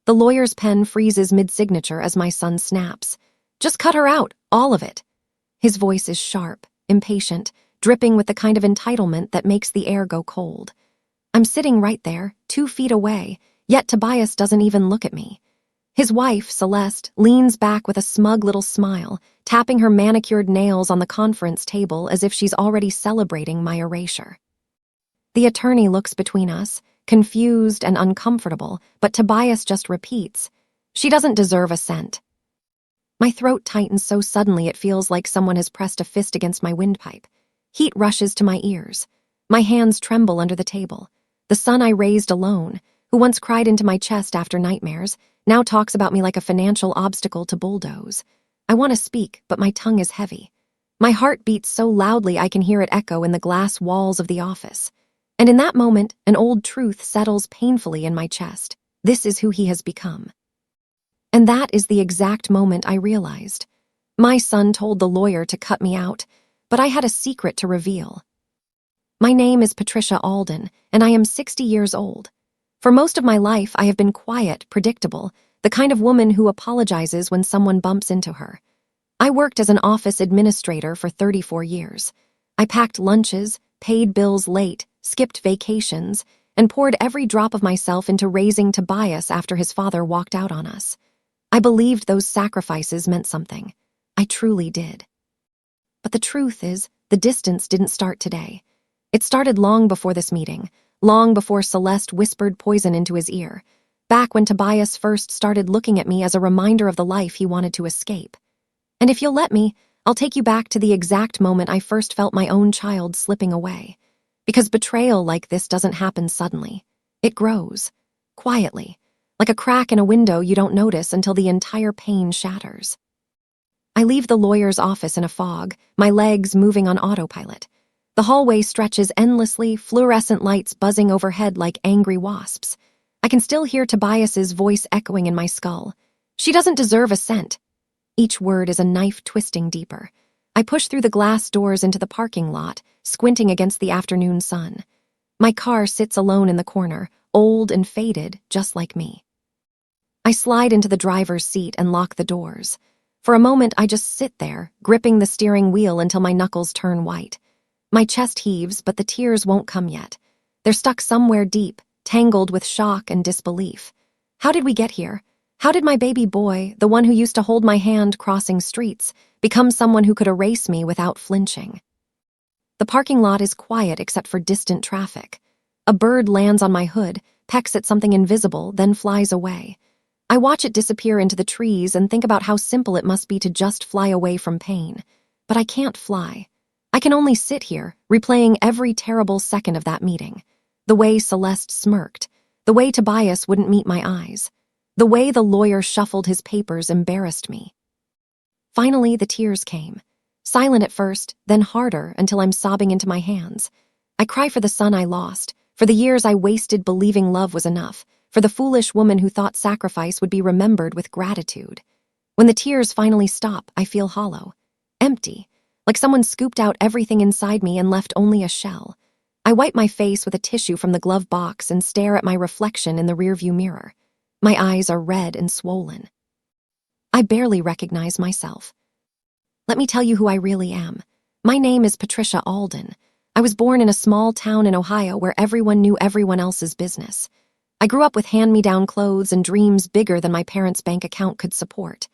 The lawyer's pen freezes mid-signature as my son snaps. "Just cut her out, all of it." His voice is sharp, impatient, dripping with the kind of entitlement that makes the air go cold. I'm sitting right there, 2 feet away, yet Tobias doesn't even look at me. His wife, Celeste, leans back with a smug little smile, tapping her manicured nails on the conference table as if she's already celebrating my erasure. The attorney looks between us, confused and uncomfortable, but Tobias just repeats, "She doesn't deserve a cent." My throat tightens so suddenly it feels like someone has pressed a fist against my windpipe. Heat rushes to my ears. My hands tremble under the table. The son I raised alone, who once cried into my chest after nightmares, now talks about me like a financial obstacle to bulldoze. I want to speak, but my tongue is heavy. My heart beats so loudly I can hear it echo in the glass walls of the office. And in that moment, an old truth settles painfully in my chest. This is who he has become. And that is the exact moment I realized. My son told the lawyer to cut me out, but I had a secret to reveal. My name is Patricia Alden, and I am 60 years old. For most of my life, I have been quiet, predictable, the kind of woman who apologizes when someone bumps into her. I worked as an office administrator for 34 years. I packed lunches, paid bills late, skipped vacations, and poured every drop of myself into raising Tobias after his father walked out on us. I believed those sacrifices meant something. I truly did. But the truth is, the distance didn't start today. It started long before this meeting, long before Celeste whispered poison into his ear, back when Tobias first started looking at me as a reminder of the life he wanted to escape. And if you'll let me, I'll take you back to the exact moment I first felt my own child slipping away. Because betrayal like this doesn't happen suddenly. It grows, quietly, like a crack in a window you don't notice until the entire pane shatters. I leave the lawyer's office in a fog, my legs moving on autopilot. The hallway stretches endlessly, fluorescent lights buzzing overhead like angry wasps. I can still hear Tobias's voice echoing in my skull. "She doesn't deserve a cent." Each word is a knife twisting deeper. I push through the glass doors into the parking lot, squinting against the afternoon sun. My car sits alone in the corner, old and faded, just like me. I slide into the driver's seat and lock the doors. For a moment, I just sit there, gripping the steering wheel until my knuckles turn white. My chest heaves, but the tears won't come yet. They're stuck somewhere deep, tangled with shock and disbelief. How did we get here? How did my baby boy, the one who used to hold my hand crossing streets, become someone who could erase me without flinching? The parking lot is quiet except for distant traffic. A bird lands on my hood, pecks at something invisible, then flies away. I watch it disappear into the trees and think about how simple it must be to just fly away from pain. But I can't fly. I can only sit here, replaying every terrible second of that meeting. The way Celeste smirked, the way Tobias wouldn't meet my eyes, the way the lawyer shuffled his papers embarrassed me. Finally, the tears came. Silent at first, then harder until I'm sobbing into my hands. I cry for the son I lost, for the years I wasted believing love was enough, for the foolish woman who thought sacrifice would be remembered with gratitude. When the tears finally stop, I feel hollow, empty, like someone scooped out everything inside me and left only a shell. I wipe my face with a tissue from the glove box and stare at my reflection in the rearview mirror. My eyes are red and swollen. I barely recognize myself. Let me tell you who I really am. My name is Patricia Alden. I was born in a small town in Ohio where everyone knew everyone else's business. I grew up with hand-me-down clothes and dreams bigger than my parents' bank account could support.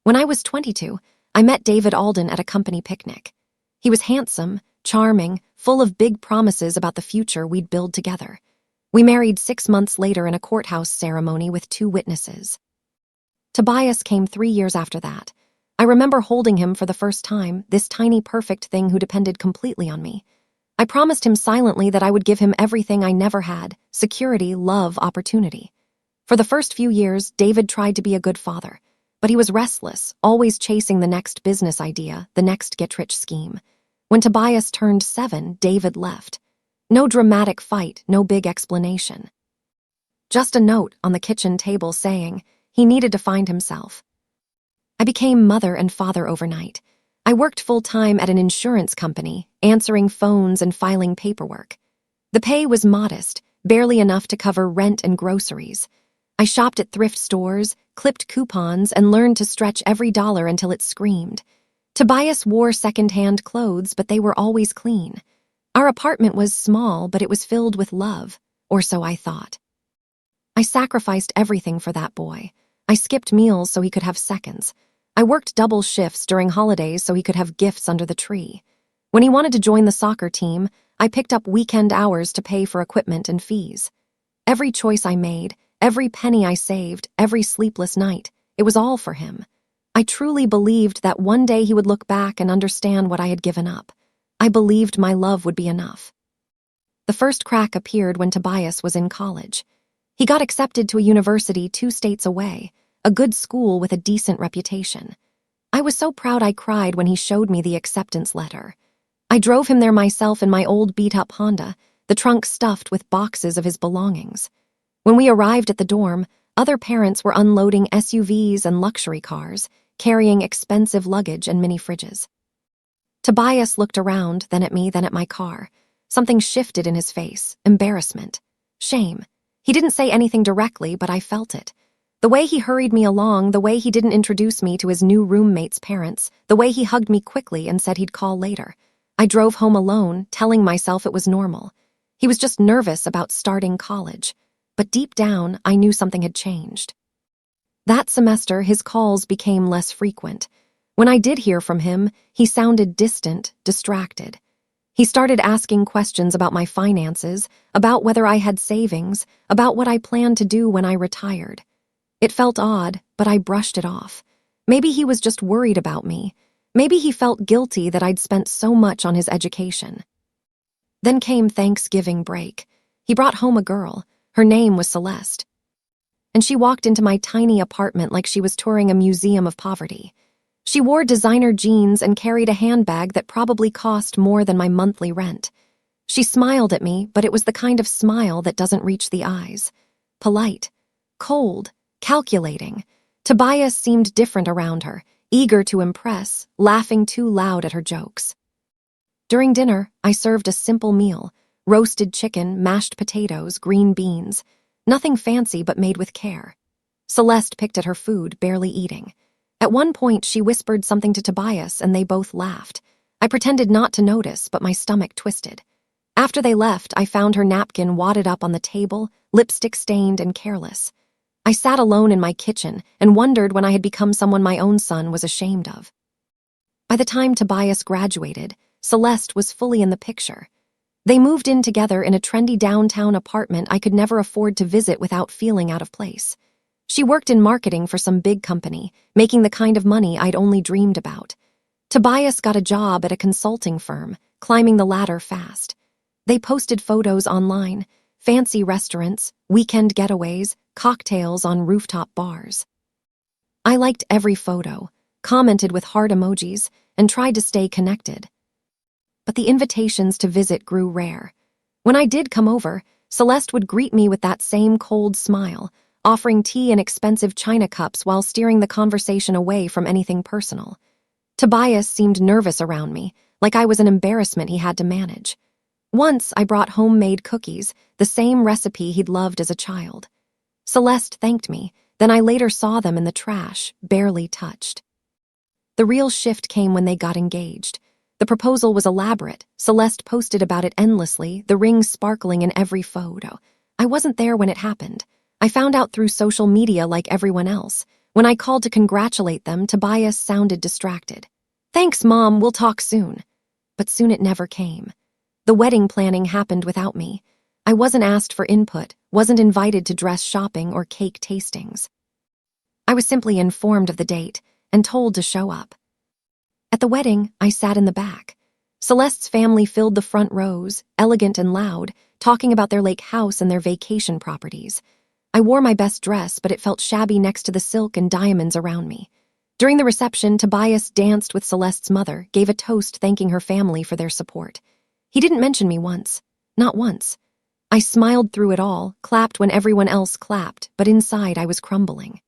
When I was 22, I met David Alden at a company picnic. He was handsome, charming, full of big promises about the future we'd build together. We married 6 months later in a courthouse ceremony with 2 witnesses. Tobias came 3 years after that. I remember holding him for the first time, this tiny perfect thing who depended completely on me. I promised him silently that I would give him everything I never had: security, love, opportunity. For the first few years, David tried to be a good father. But he was restless, always chasing the next business idea, the next get-rich scheme. When Tobias turned 7, David left. No dramatic fight, no big explanation. Just a note on the kitchen table saying he needed to find himself. I became mother and father overnight. I worked full-time at an insurance company, answering phones and filing paperwork. The pay was modest, barely enough to cover rent and groceries. I shopped at thrift stores, clipped coupons, and learned to stretch every dollar until it screamed. Tobias wore second-hand clothes, but they were always clean. Our apartment was small, but it was filled with love, or so I thought. I sacrificed everything for that boy. I skipped meals so he could have seconds. I worked double shifts during holidays so he could have gifts under the tree. When he wanted to join the soccer team, I picked up weekend hours to pay for equipment and fees. Every choice I made, every penny I saved, every sleepless night, it was all for him. I truly believed that one day he would look back and understand what I had given up. I believed my love would be enough. The first crack appeared when Tobias was in college. He got accepted to a university 2 states away, a good school with a decent reputation. I was so proud I cried when he showed me the acceptance letter. I drove him there myself in my old beat-up Honda, the trunk stuffed with boxes of his belongings. When we arrived at the dorm, other parents were unloading SUVs and luxury cars, carrying expensive luggage and mini fridges. Tobias looked around, then at me, then at my car. Something shifted in his face, embarrassment, shame. He didn't say anything directly, but I felt it. The way he hurried me along, the way he didn't introduce me to his new roommate's parents, the way he hugged me quickly and said he'd call later. I drove home alone, telling myself it was normal. He was just nervous about starting college. But deep down, I knew something had changed. That semester, his calls became less frequent. When I did hear from him, he sounded distant, distracted. He started asking questions about my finances, about whether I had savings, about what I planned to do when I retired. It felt odd, but I brushed it off. Maybe he was just worried about me. Maybe he felt guilty that I'd spent so much on his education. Then came Thanksgiving break. He brought home a girl. Her name was Celeste. And she walked into my tiny apartment like she was touring a museum of poverty. She wore designer jeans and carried a handbag that probably cost more than my monthly rent. She smiled at me, but it was the kind of smile that doesn't reach the eyes. Polite, cold, calculating. Tobias seemed different around her, eager to impress, laughing too loud at her jokes. During dinner, I served a simple meal: roasted chicken, mashed potatoes, green beans. Nothing fancy but made with care. Celeste picked at her food, barely eating. At one point, she whispered something to Tobias, and they both laughed. I pretended not to notice, but my stomach twisted. After they left, I found her napkin wadded up on the table, lipstick stained and careless. I sat alone in my kitchen and wondered when I had become someone my own son was ashamed of. By the time Tobias graduated, Celeste was fully in the picture. They moved in together in a trendy downtown apartment I could never afford to visit without feeling out of place. She worked in marketing for some big company, making the kind of money I'd only dreamed about. Tobias got a job at a consulting firm, climbing the ladder fast. They posted photos online, fancy restaurants, weekend getaways, cocktails on rooftop bars. I liked every photo, commented with heart emojis, and tried to stay connected. But the invitations to visit grew rare. When I did come over, Celeste would greet me with that same cold smile, offering tea in expensive china cups while steering the conversation away from anything personal. Tobias seemed nervous around me, like I was an embarrassment he had to manage. Once I brought homemade cookies, the same recipe he'd loved as a child. Celeste thanked me, then I later saw them in the trash, barely touched. The real shift came when they got engaged. The proposal was elaborate. Celeste posted about it endlessly, the ring sparkling in every photo. I wasn't there when it happened. I found out through social media like everyone else. When I called to congratulate them, Tobias sounded distracted. "Thanks, Mom, we'll talk soon." But soon it never came. The wedding planning happened without me. I wasn't asked for input, wasn't invited to dress shopping or cake tastings. I was simply informed of the date and told to show up. At the wedding, I sat in the back. Celeste's family filled the front rows, elegant and loud, talking about their lake house and their vacation properties. I wore my best dress, but it felt shabby next to the silk and diamonds around me. During the reception, Tobias danced with Celeste's mother, gave a toast thanking her family for their support. He didn't mention me once. Not once. I smiled through it all, clapped when everyone else clapped, but inside I was crumbling.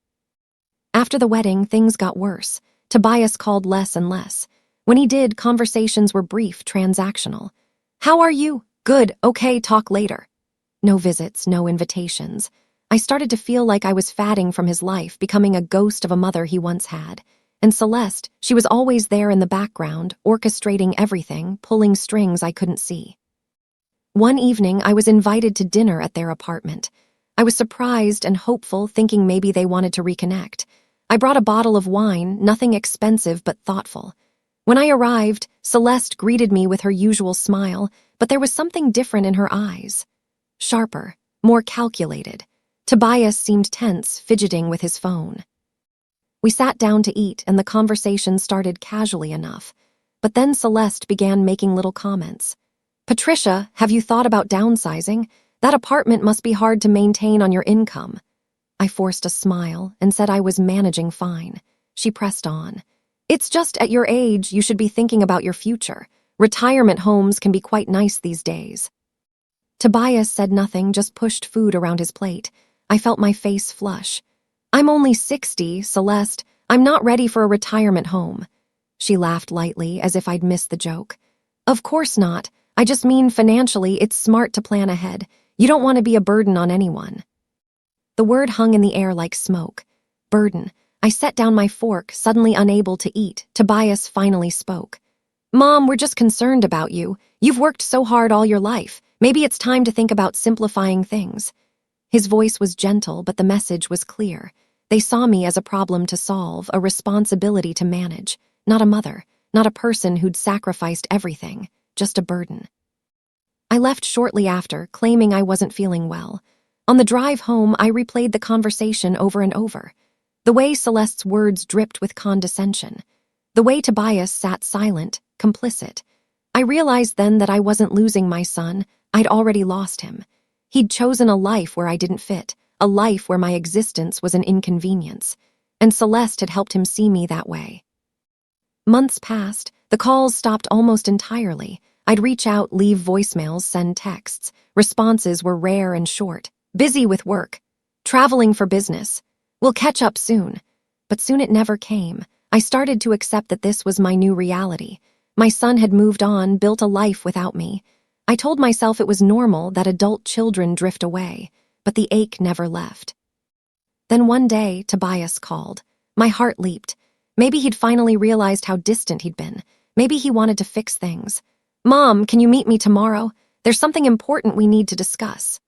After the wedding, things got worse. Tobias called less and less. When he did, conversations were brief, transactional. "How are you?" "Good, okay, talk later." No visits, no invitations. I started to feel like I was fading from his life, becoming a ghost of a mother he once had. And Celeste, she was always there in the background, orchestrating everything, pulling strings I couldn't see. One evening, I was invited to dinner at their apartment. I was surprised and hopeful, thinking maybe they wanted to reconnect. I brought a bottle of wine, nothing expensive but thoughtful. When I arrived, Celeste greeted me with her usual smile, but there was something different in her eyes. Sharper, more calculated. Tobias seemed tense, fidgeting with his phone. We sat down to eat, and the conversation started casually enough. But then Celeste began making little comments. "Patricia, have you thought about downsizing? That apartment must be hard to maintain on your income." I forced a smile and said I was managing fine. She pressed on. "It's just at your age you should be thinking about your future. Retirement homes can be quite nice these days." Tobias said nothing, just pushed food around his plate. I felt my face flush. "I'm only 60, Celeste. I'm not ready for a retirement home." She laughed lightly, as if I'd missed the joke. "Of course not. I just mean financially, it's smart to plan ahead. You don't want to be a burden on anyone." The word hung in the air like smoke. Burden. I set down my fork, suddenly unable to eat. Tobias finally spoke. "Mom, we're just concerned about you. You've worked so hard all your life. Maybe it's time to think about simplifying things." His voice was gentle, but the message was clear. They saw me as a problem to solve, a responsibility to manage. Not a mother, not a person who'd sacrificed everything, just a burden. I left shortly after, claiming I wasn't feeling well. On the drive home, I replayed the conversation over and over. The way Celeste's words dripped with condescension. The way Tobias sat silent, complicit. I realized then that I wasn't losing my son, I'd already lost him. He'd chosen a life where I didn't fit, a life where my existence was an inconvenience. And Celeste had helped him see me that way. Months passed, the calls stopped almost entirely. I'd reach out, leave voicemails, send texts. Responses were rare and short. "Busy with work. Traveling for business. We'll catch up soon." But soon it never came. I started to accept that this was my new reality. My son had moved on, built a life without me. I told myself it was normal that adult children drift away, but the ache never left. Then one day, Tobias called. My heart leaped. Maybe he'd finally realized how distant he'd been. Maybe he wanted to fix things. "Mom, can you meet me tomorrow? There's something important we need to discuss."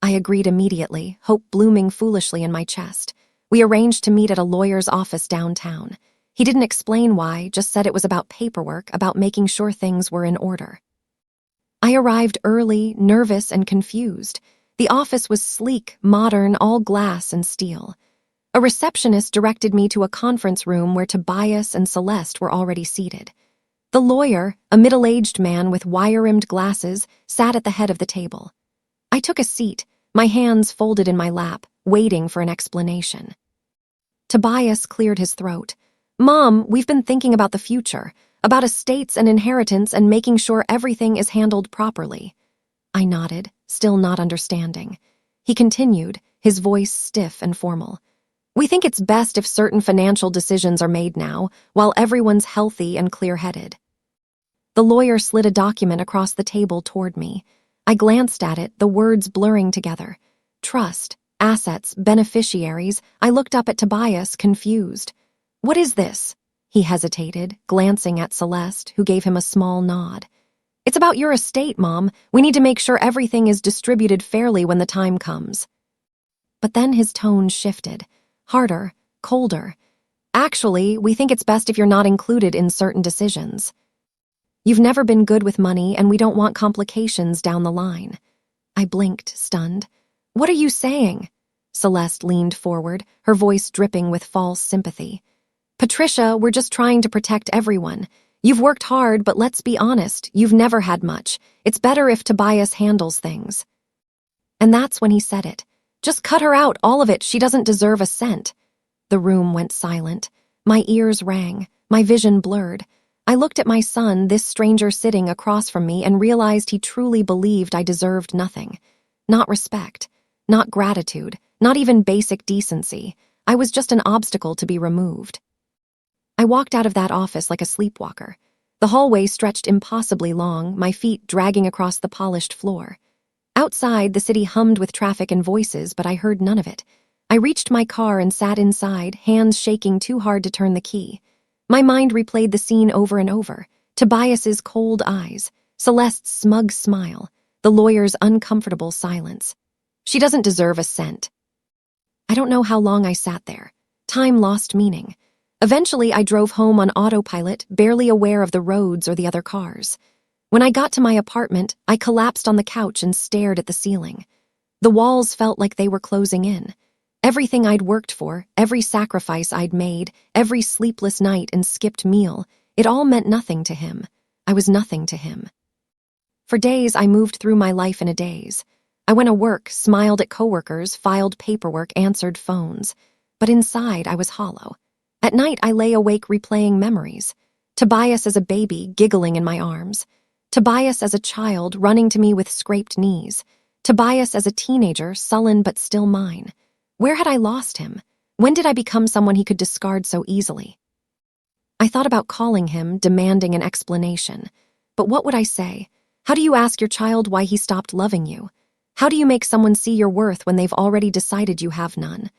I agreed immediately, hope blooming foolishly in my chest. We arranged to meet at a lawyer's office downtown. He didn't explain why, just said it was about paperwork, about making sure things were in order. I arrived early, nervous and confused. The office was sleek, modern, all glass and steel. A receptionist directed me to a conference room where Tobias and Celeste were already seated. The lawyer, a middle-aged man with wire-rimmed glasses, sat at the head of the table. I took a seat, my hands folded in my lap, waiting for an explanation. Tobias cleared his throat. "Mom, we've been thinking about the future, about estates and inheritance and making sure everything is handled properly." I nodded, still not understanding. He continued, his voice stiff and formal. "We think it's best if certain financial decisions are made now, while everyone's healthy and clear-headed." The lawyer slid a document across the table toward me. I glanced at it, the words blurring together. Trust, assets, beneficiaries. I looked up at Tobias, confused. "What is this?" He hesitated, glancing at Celeste, who gave him a small nod. "It's about your estate, Mom. We need to make sure everything is distributed fairly when the time comes." But then his tone shifted, harder, colder. "Actually, we think it's best if you're not included in certain decisions. You've never been good with money, and we don't want complications down the line." I blinked, stunned. "What are you saying?" Celeste leaned forward, her voice dripping with false sympathy. "Patricia, we're just trying to protect everyone. You've worked hard, but let's be honest, you've never had much. It's better if Tobias handles things." And that's when he said it. "Just cut her out, all of it. She doesn't deserve a cent." The room went silent. My ears rang, my vision blurred. I looked at my son, this stranger sitting across from me, and realized he truly believed I deserved nothing. Not respect, not gratitude, not even basic decency. I was just an obstacle to be removed. I walked out of that office like a sleepwalker. The hallway stretched impossibly long, my feet dragging across the polished floor. Outside, the city hummed with traffic and voices, but I heard none of it. I reached my car and sat inside, hands shaking too hard to turn the key. My mind replayed the scene over and over. Tobias's cold eyes, Celeste's smug smile, the lawyer's uncomfortable silence. She doesn't deserve a cent. I don't know how long I sat there. Time lost meaning. Eventually, I drove home on autopilot, barely aware of the roads or the other cars. When I got to my apartment, I collapsed on the couch and stared at the ceiling. The walls felt like they were closing in. Everything I'd worked for, every sacrifice I'd made, every sleepless night and skipped meal, it all meant nothing to him. I was nothing to him. For days, I moved through my life in a daze. I went to work, smiled at coworkers, filed paperwork, answered phones. But inside, I was hollow. At night, I lay awake replaying memories. Tobias as a baby, giggling in my arms. Tobias as a child, running to me with scraped knees. Tobias as a teenager, sullen but still mine. Where had I lost him? When did I become someone he could discard so easily? I thought about calling him, demanding an explanation. But what would I say? How do you ask your child why he stopped loving you? How do you make someone see your worth when they've already decided you have none?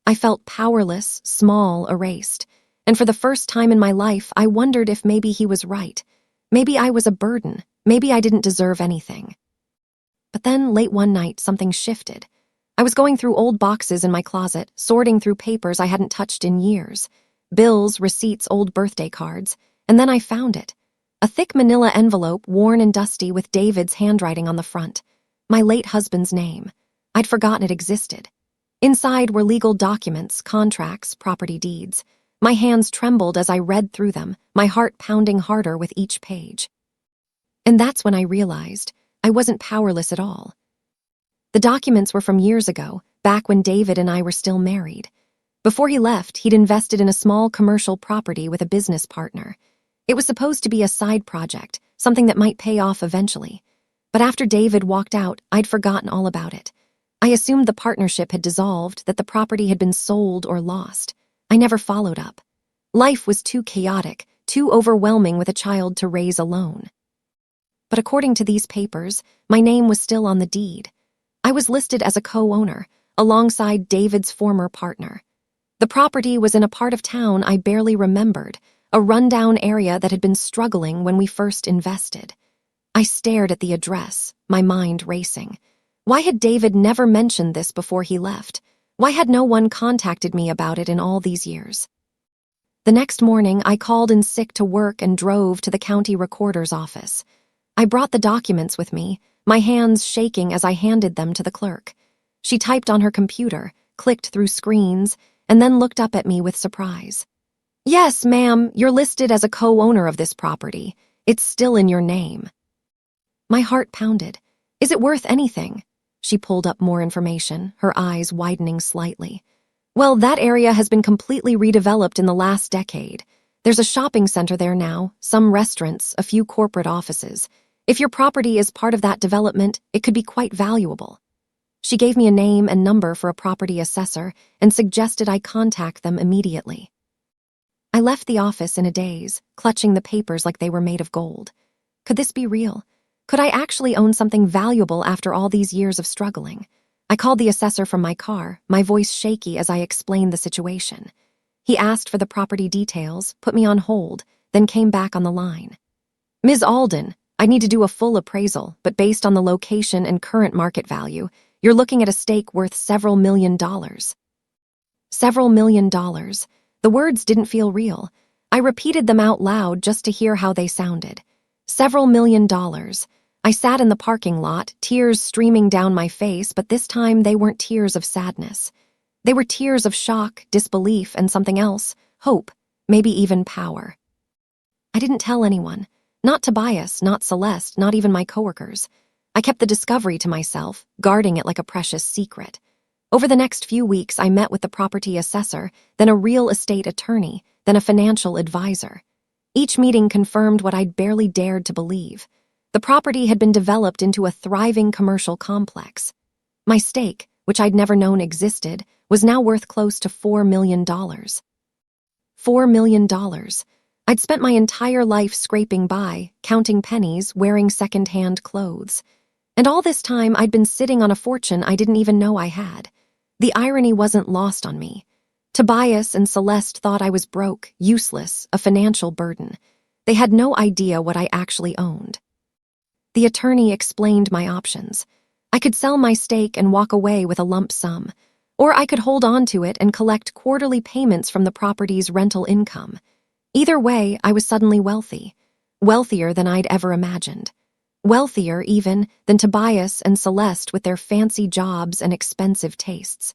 I felt powerless, small, erased. And for the first time in my life, I wondered if maybe he was right. Maybe I was a burden. Maybe I didn't deserve anything. But then, late one night, something shifted. I was going through old boxes in my closet, sorting through papers I hadn't touched in years. Bills, receipts, old birthday cards. And then I found it. A thick manila envelope, worn and dusty, with David's handwriting on the front. My late husband's name. I'd forgotten it existed. Inside were legal documents, contracts, property deeds. My hands trembled as I read through them, my heart pounding harder with each page. And that's when I realized I wasn't powerless at all. The documents were from years ago, back when David and I were still married. Before he left, he'd invested in a small commercial property with a business partner. It was supposed to be a side project, something that might pay off eventually. But after David walked out, I'd forgotten all about it. I assumed the partnership had dissolved, that the property had been sold or lost. I never followed up. Life was too chaotic, too overwhelming with a child to raise alone. But according to these papers, my name was still on the deed. I was listed as a co-owner, alongside David's former partner. The property was in a part of town I barely remembered, a rundown area that had been struggling when we first invested. I stared at the address, my mind racing. Why had David never mentioned this before he left? Why had no one contacted me about it in all these years? The next morning, I called in sick to work and drove to the county recorder's office. I brought the documents with me, my hands shaking as I handed them to the clerk. She typed on her computer, clicked through screens, and then looked up at me with surprise. "Yes, ma'am, you're listed as a co-owner of this property. It's still in your name." My heart pounded. "Is it worth anything?" She pulled up more information, her eyes widening slightly. "Well, that area has been completely redeveloped in the last decade. There's a shopping center there now, some restaurants, a few corporate offices. If your property is part of that development, it could be quite valuable." She gave me a name and number for a property assessor and suggested I contact them immediately. I left the office in a daze, clutching the papers like they were made of gold. Could this be real? Could I actually own something valuable after all these years of struggling? I called the assessor from my car, my voice shaky as I explained the situation. He asked for the property details, put me on hold, then came back on the line. "Ms. Alden, I need to do a full appraisal, but based on the location and current market value, you're looking at a stake worth several $1 million. Several $1 million. The words didn't feel real. I repeated them out loud just to hear how they sounded. Several $1 million. I sat in the parking lot, tears streaming down my face, but this time they weren't tears of sadness. They were tears of shock, disbelief, and something else, hope, maybe even power. I didn't tell anyone. Not Tobias, not Celeste, not even my coworkers. I kept the discovery to myself, guarding it like a precious secret. Over the next few weeks, I met with the property assessor, then a real estate attorney, then a financial advisor. Each meeting confirmed what I'd barely dared to believe. The property had been developed into a thriving commercial complex. My stake, which I'd never known existed, was now worth close to $4 million. $4 million. I'd spent my entire life scraping by, counting pennies, wearing second-hand clothes. And all this time, I'd been sitting on a fortune I didn't even know I had. The irony wasn't lost on me. Tobias and Celeste thought I was broke, useless, a financial burden. They had no idea what I actually owned. The attorney explained my options. I could sell my stake and walk away with a lump sum, or I could hold on to it and collect quarterly payments from the property's rental income. Either way, I was suddenly wealthy, wealthier than I'd ever imagined. Wealthier, even, than Tobias and Celeste with their fancy jobs and expensive tastes.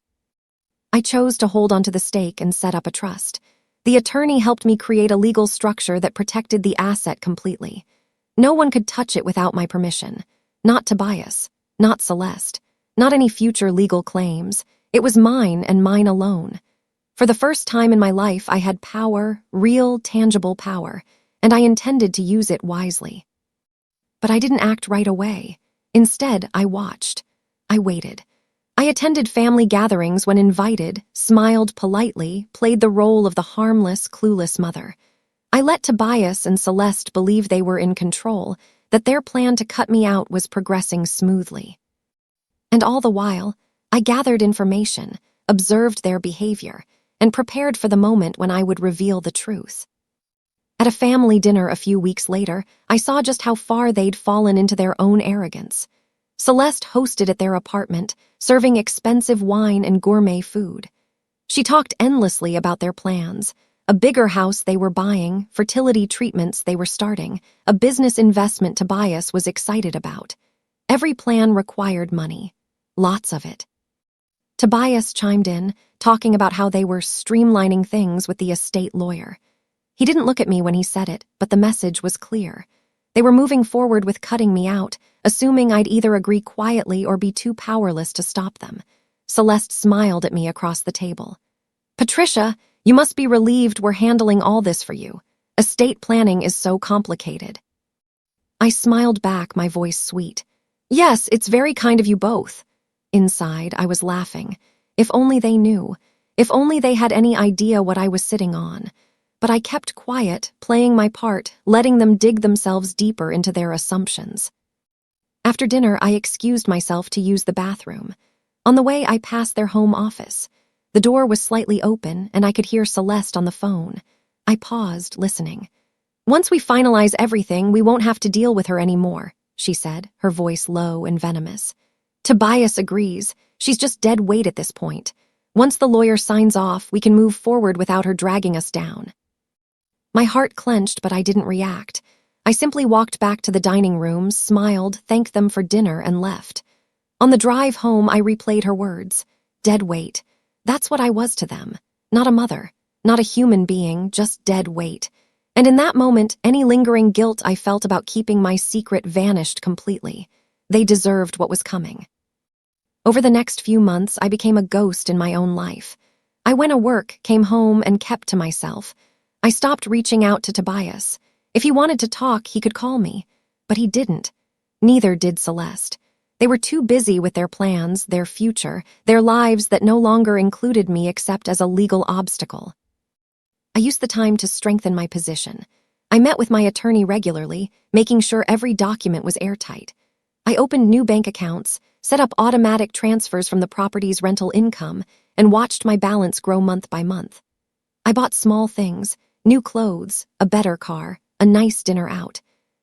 I chose to hold onto the stake and set up a trust. The attorney helped me create a legal structure that protected the asset completely. No one could touch it without my permission. Not Tobias, not Celeste, not any future legal claims. It was mine and mine alone. For the first time in my life, I had power, real, tangible power, and I intended to use it wisely. But I didn't act right away. Instead, I watched. I waited. I attended family gatherings when invited, smiled politely, played the role of the harmless, clueless mother. I let Tobias and Celeste believe they were in control, that their plan to cut me out was progressing smoothly. And all the while, I gathered information, observed their behavior, and prepared for the moment when I would reveal the truth. At a family dinner a few weeks later, I saw just how far they'd fallen into their own arrogance. Celeste hosted at their apartment, serving expensive wine and gourmet food. She talked endlessly about their plans, a bigger house they were buying, fertility treatments they were starting, a business investment Tobias was excited about. Every plan required money. Lots of it. Tobias chimed in, talking about how they were streamlining things with the estate lawyer. He didn't look at me when he said it, but the message was clear. They were moving forward with cutting me out, assuming I'd either agree quietly or be too powerless to stop them. Celeste smiled at me across the table. "Patricia, you must be relieved we're handling all this for you. Estate planning is so complicated." I smiled back, my voice sweet. "Yes, it's very kind of you both." Inside, I was laughing. If only they knew. If only they had any idea what I was sitting on. But I kept quiet, playing my part, letting them dig themselves deeper into their assumptions. After dinner, I excused myself to use the bathroom. On the way, I passed their home office. The door was slightly open, and I could hear Celeste on the phone. I paused, listening. "Once we finalize everything, we won't have to deal with her anymore," she said, her voice low and venomous. "Tobias agrees. She's just dead weight at this point. Once the lawyer signs off, we can move forward without her dragging us down." My heart clenched, but I didn't react. I simply walked back to the dining room, smiled, thanked them for dinner, and left. On the drive home, I replayed her words. Dead weight. That's what I was to them. Not a mother, not a human being, just dead weight. And in that moment, any lingering guilt I felt about keeping my secret vanished completely. They deserved what was coming. Over the next few months, I became a ghost in my own life. I went to work, came home, and kept to myself. I stopped reaching out to Tobias. If he wanted to talk, he could call me. But he didn't. Neither did Celeste. They were too busy with their plans, their future, their lives that no longer included me except as a legal obstacle. I used the time to strengthen my position. I met with my attorney regularly, making sure every document was airtight. I opened new bank accounts, set up automatic transfers from the property's rental income, and watched my balance grow month by month. I bought small things, new clothes, a better car, a nice dinner out.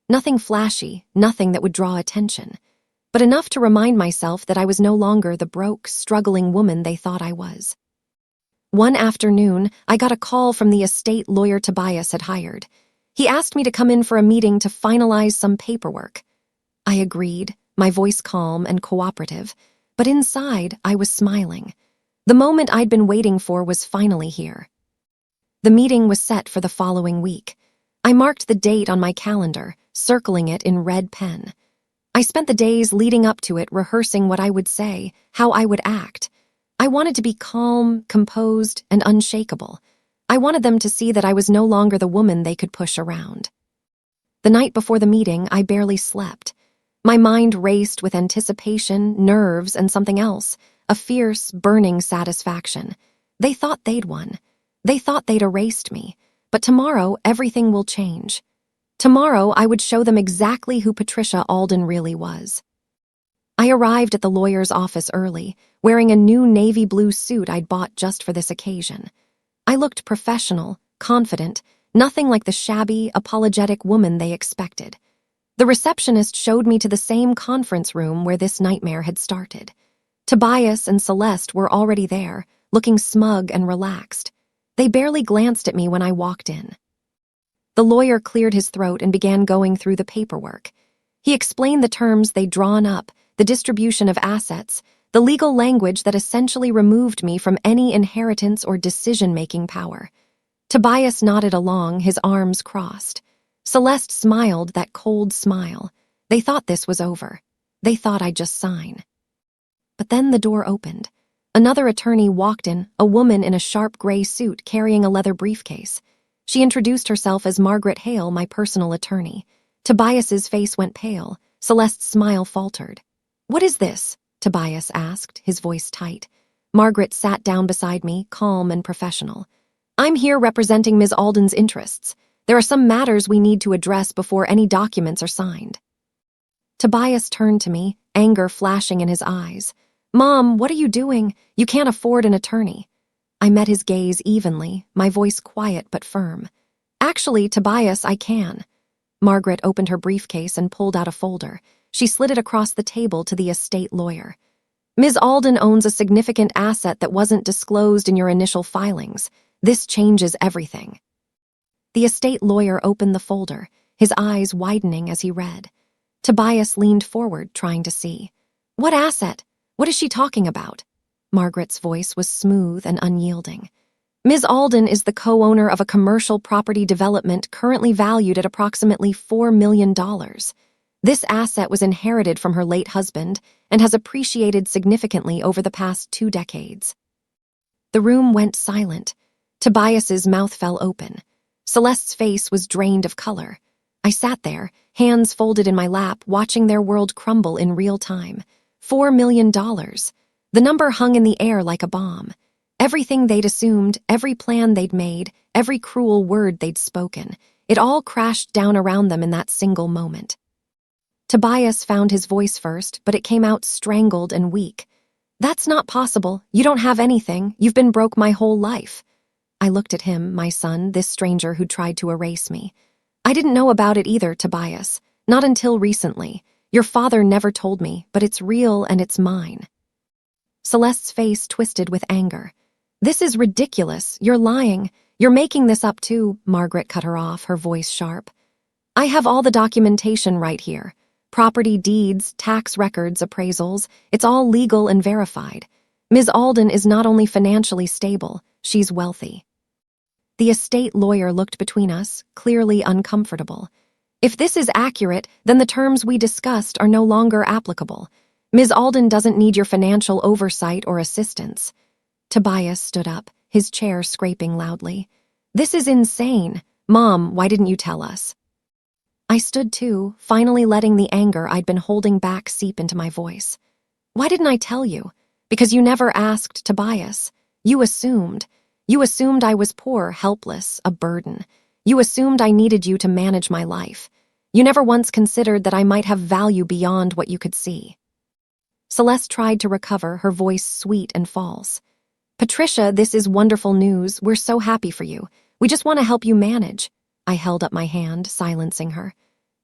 Nothing flashy, nothing that would draw attention, but enough to remind myself that I was no longer the broke, struggling woman they thought I was. One afternoon, I got a call from the estate lawyer Tobias had hired. He asked me to come in for a meeting to finalize some paperwork. I agreed, my voice calm and cooperative, but inside I was smiling. The moment I'd been waiting for was finally here. The meeting was set for the following week. I marked the date on my calendar, circling it in red pen. I spent the days leading up to it rehearsing what I would say, how I would act. I wanted to be calm, composed, and unshakable. I wanted them to see that I was no longer the woman they could push around. The night before the meeting, I barely slept. My mind raced with anticipation, nerves, and something else, a fierce, burning satisfaction. They thought they'd won. They thought they'd erased me, but tomorrow everything will change. Tomorrow I would show them exactly who Patricia Alden really was. I arrived at the lawyer's office early, wearing a new navy blue suit I'd bought just for this occasion. I looked professional, confident, nothing like the shabby, apologetic woman they expected. The receptionist showed me to the same conference room where this nightmare had started. Tobias and Celeste were already there, looking smug and relaxed. They barely glanced at me when I walked in. The lawyer cleared his throat and began going through the paperwork. He explained the terms they'd drawn up, the distribution of assets, the legal language that essentially removed me from any inheritance or decision-making power. Tobias nodded along, his arms crossed. Celeste smiled that cold smile. They thought this was over. They thought I'd just sign. But then the door opened. Another attorney walked in, a woman in a sharp gray suit carrying a leather briefcase. She introduced herself as Margaret Hale, my personal attorney. Tobias's face went pale. Celeste's smile faltered. "What is this?" Tobias asked, his voice tight. Margaret sat down beside me, calm and professional. "I'm here representing Ms. Alden's interests. There are some matters we need to address before any documents are signed." Tobias turned to me, anger flashing in his eyes. "Mom, what are you doing? You can't afford an attorney." I met his gaze evenly, my voice quiet but firm. "Actually, Tobias, I can." Margaret opened her briefcase and pulled out a folder. She slid it across the table to the estate lawyer. "Ms. Alden owns a significant asset that wasn't disclosed in your initial filings. This changes everything." The estate lawyer opened the folder, his eyes widening as he read. Tobias leaned forward, trying to see. "What asset? What is she talking about?" Margaret's voice was smooth and unyielding. "Ms. Alden is the co-owner of a commercial property development currently valued at approximately $4 million. This asset was inherited from her late husband and has appreciated significantly over the past 2 decades. The room went silent. Tobias's mouth fell open. Celeste's face was drained of color. I sat there, hands folded in my lap, watching their world crumble in real time. $4 million. The number hung in the air like a bomb. Everything they'd assumed, every plan they'd made, every cruel word they'd spoken, it all crashed down around them in that single moment. Tobias found his voice first, but it came out strangled and weak. "That's not possible. You don't have anything. You've been broke my whole life." I looked at him, my son, this stranger who tried to erase me. "I didn't know about it either, Tobias. Not until recently. Your father never told me, but it's real and it's mine." Celeste's face twisted with anger. "This is ridiculous. You're lying. You're making this up too." Margaret cut her off, her voice sharp. "I have all the documentation right here. Property deeds, tax records, appraisals. It's all legal and verified. Ms. Alden is not only financially stable, she's wealthy." The estate lawyer looked between us, clearly uncomfortable. "If this is accurate, then the terms we discussed are no longer applicable. Ms. Alden doesn't need your financial oversight or assistance." Tobias stood up, his chair scraping loudly. "This is insane. Mom, why didn't you tell us?" I stood too, finally letting the anger I'd been holding back seep into my voice. "Why didn't I tell you? Because you never asked, Tobias. You assumed. You assumed I was poor, helpless, a burden. You assumed I needed you to manage my life. You never once considered that I might have value beyond what you could see." Celeste tried to recover, her voice sweet and false. "Patricia, this is wonderful news. We're so happy for you. We just want to help you manage." I held up my hand, silencing her.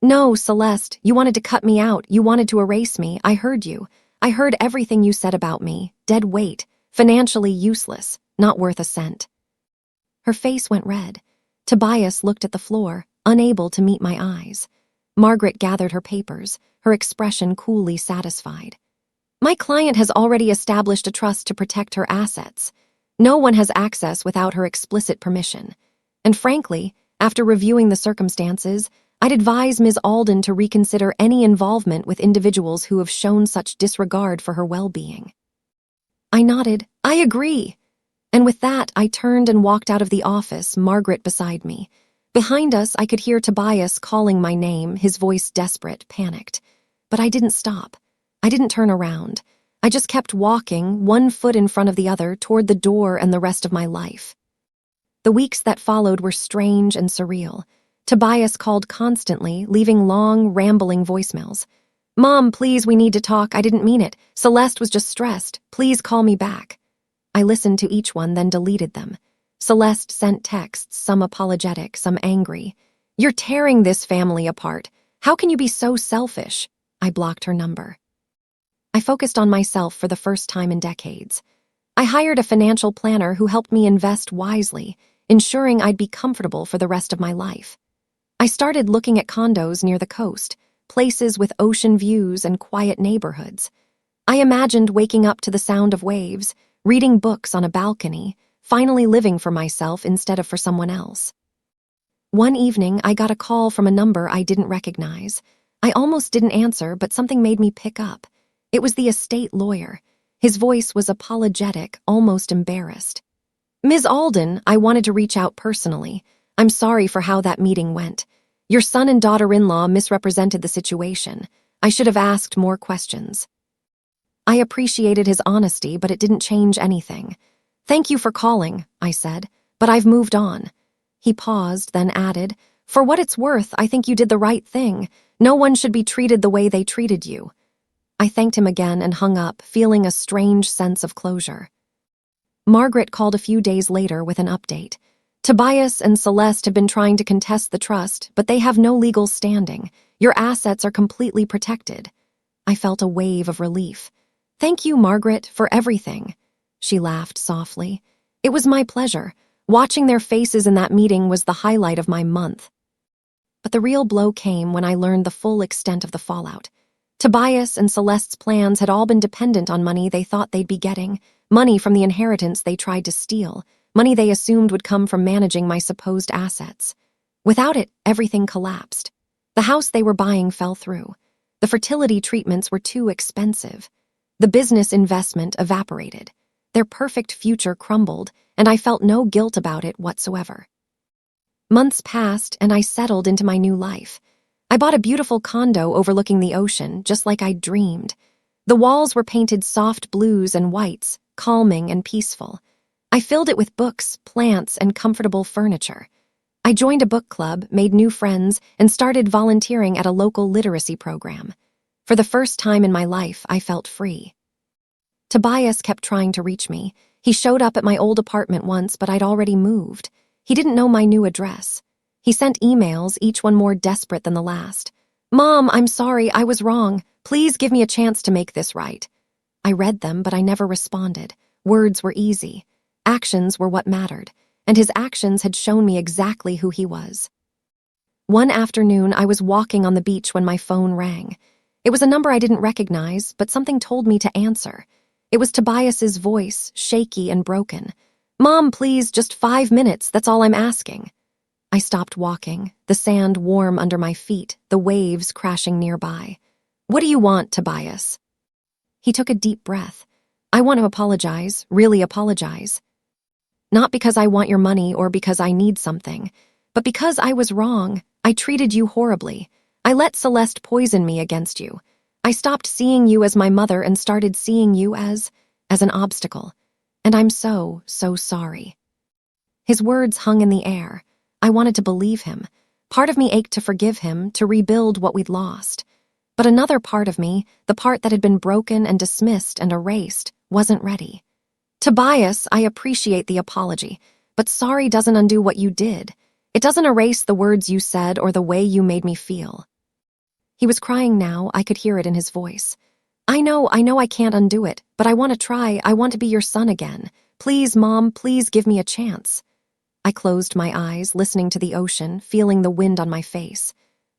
"No, Celeste, you wanted to cut me out. You wanted to erase me. I heard you. I heard everything you said about me. Dead weight. Financially useless. Not worth a cent." Her face went red. Tobias looked at the floor, unable to meet my eyes. Margaret gathered her papers, her expression coolly satisfied. "My client has already established a trust to protect her assets. No one has access without her explicit permission. And frankly, after reviewing the circumstances, I'd advise Ms. Alden to reconsider any involvement with individuals who have shown such disregard for her well-being." I nodded. "I agree." And with that, I turned and walked out of the office, Margaret beside me. Behind us, I could hear Tobias calling my name, his voice desperate, panicked. But I didn't stop. I didn't turn around. I just kept walking, one foot in front of the other, toward the door and the rest of my life. The weeks that followed were strange and surreal. Tobias called constantly, leaving long, rambling voicemails. Mom, please, we need to talk. I didn't mean it. Celeste was just stressed. Please call me back. I listened to each one, then deleted them. Celeste sent texts, some apologetic, some angry. You're tearing this family apart. How can you be so selfish? I blocked her number. I focused on myself for the first time in decades. I hired a financial planner who helped me invest wisely, ensuring I'd be comfortable for the rest of my life. I started looking at condos near the coast, places with ocean views and quiet neighborhoods. I imagined waking up to the sound of waves, reading books on a balcony, finally living for myself instead of for someone else. One evening, I got a call from a number I didn't recognize. I almost didn't answer, but something made me pick up. It was the estate lawyer. His voice was apologetic, almost embarrassed. Ms. Alden, I wanted to reach out personally. I'm sorry for how that meeting went. Your son and daughter-in-law misrepresented the situation. I should have asked more questions. I appreciated his honesty, but it didn't change anything. Thank you for calling, I said, but I've moved on. He paused, then added, for what it's worth, I think you did the right thing. No one should be treated the way they treated you. I thanked him again and hung up, feeling a strange sense of closure. Margaret called a few days later with an update. Tobias and Celeste have been trying to contest the trust, but they have no legal standing. Your assets are completely protected. I felt a wave of relief. Thank you, Margaret, for everything. She laughed softly. It was my pleasure. Watching their faces in that meeting was the highlight of my month. But the real blow came when I learned the full extent of the fallout. Tobias and Celeste's plans had all been dependent on money they thought they'd be getting, money from the inheritance they tried to steal, money they assumed would come from managing my supposed assets. Without it, everything collapsed. The house they were buying fell through. The fertility treatments were too expensive. The business investment evaporated. Their perfect future crumbled, and I felt no guilt about it whatsoever. Months passed, and I settled into my new life. I bought a beautiful condo overlooking the ocean, just like I'd dreamed. The walls were painted soft blues and whites, calming and peaceful. I filled it with books, plants, and comfortable furniture. I joined a book club, made new friends, and started volunteering at a local literacy program. For the first time in my life, I felt free. Tobias kept trying to reach me. He showed up at my old apartment once, but I'd already moved. He didn't know my new address. He sent emails, each one more desperate than the last. Mom, I'm sorry, I was wrong. Please give me a chance to make this right. I read them, but I never responded. Words were easy. Actions were what mattered, and his actions had shown me exactly who he was. One afternoon, I was walking on the beach when my phone rang. It was a number I didn't recognize, but something told me to answer. It was Tobias's voice, shaky and broken. Mom, please, just 5 minutes, that's all I'm asking. I stopped walking, the sand warm under my feet, the waves crashing nearby. What do you want, Tobias? He took a deep breath. I want to apologize, really apologize. Not because I want your money or because I need something, but because I was wrong. I treated you horribly. I let Celeste poison me against you. I stopped seeing you as my mother and started seeing you as an obstacle. And I'm so sorry. His words hung in the air. I wanted to believe him. Part of me ached to forgive him, to rebuild what we'd lost. But another part of me, the part that had been broken and dismissed and erased, wasn't ready. Tobias, I appreciate the apology, but sorry doesn't undo what you did. It doesn't erase the words you said or the way you made me feel. He was crying now. I could hear it in his voice. I know I can't undo it, but I want to try. I want to be your son again. Please, Mom, please give me a chance. I closed my eyes, listening to the ocean, feeling the wind on my face.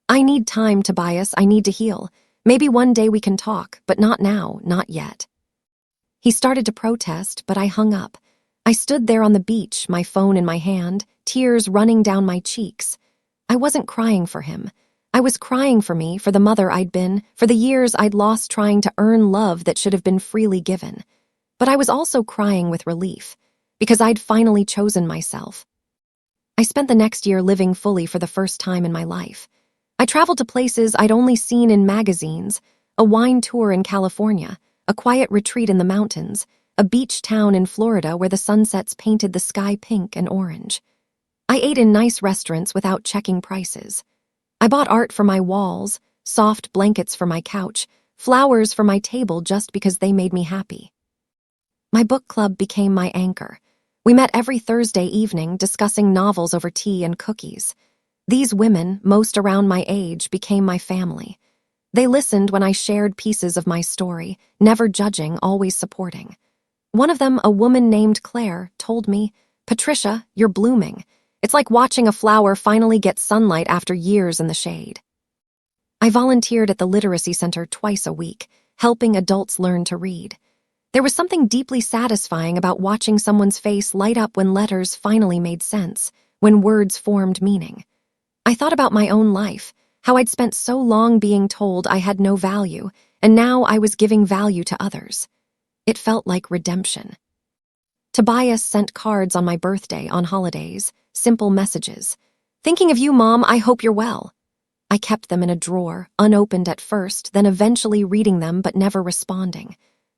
I need time, Tobias. I need to heal. Maybe one day we can talk, but not now, not yet. He started to protest, but I hung up. I stood there on the beach, my phone in my hand, tears running down my cheeks. I wasn't crying for him. I was crying for me, for the mother I'd been, for the years I'd lost trying to earn love that should have been freely given. But I was also crying with relief, because I'd finally chosen myself. I spent the next year living fully for the first time in my life. I traveled to places I'd only seen in magazines, a wine tour in California, a quiet retreat in the mountains, a beach town in Florida where the sunsets painted the sky pink and orange. I ate in nice restaurants without checking prices. I bought art for my walls, soft blankets for my couch, flowers for my table just because they made me happy. My book club became my anchor. We met every Thursday evening discussing novels over tea and cookies. These women, most around my age, became my family. They listened when I shared pieces of my story, never judging, always supporting. One of them, a woman named Claire, told me, "Patricia, you're blooming. It's like watching a flower finally get sunlight after years in the shade." I volunteered at the literacy center twice a week, helping adults learn to read. There was something deeply satisfying about watching someone's face light up when letters finally made sense, when words formed meaning. I thought about my own life, how I'd spent so long being told I had no value, and now I was giving value to others. It felt like redemption. Tobias sent cards on my birthday, on holidays, simple messages. "Thinking of you, Mom, I hope you're well." I kept them in a drawer, unopened at first, then eventually reading them but never responding.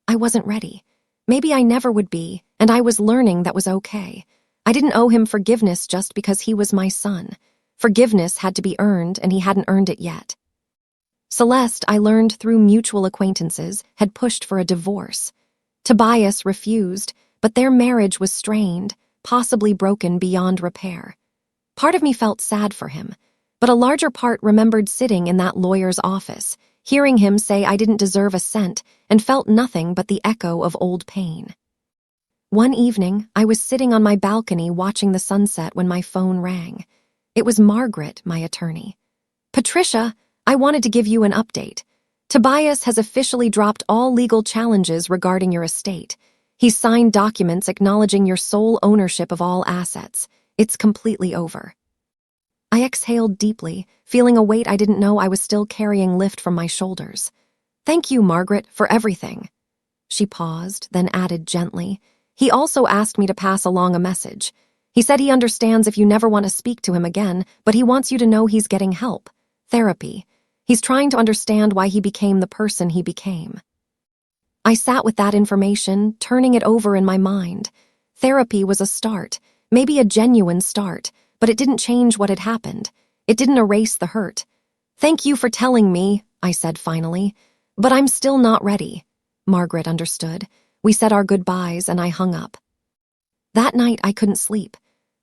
I wasn't ready. Maybe I never would be, and I was learning that was okay. I didn't owe him forgiveness just because he was my son. Forgiveness had to be earned, and he hadn't earned it yet. Celeste, I learned through mutual acquaintances, had pushed for a divorce. Tobias refused, but their marriage was strained, possibly broken beyond repair. Part of me felt sad for him, but a larger part remembered sitting in that lawyer's office, hearing him say I didn't deserve a cent, and felt nothing but the echo of old pain. One evening, I was sitting on my balcony watching the sunset when my phone rang. It was Margaret, my attorney. "Patricia, I wanted to give you an update. Tobias has officially dropped all legal challenges regarding your estate. He's signed documents acknowledging your sole ownership of all assets. It's completely over." I exhaled deeply, feeling a weight I didn't know I was still carrying lift from my shoulders. "Thank you, Margaret, for everything." She paused, then added gently, "He also asked me to pass along a message. He said he understands if you never want to speak to him again, but he wants you to know he's getting help. Therapy. He's trying to understand why he became the person he became." I sat with that information, turning it over in my mind. Therapy was a start, maybe a genuine start, but it didn't change what had happened. It didn't erase the hurt. "Thank you for telling me," I said finally, "but I'm still not ready." Margaret understood. We said our goodbyes and I hung up. That night I couldn't sleep.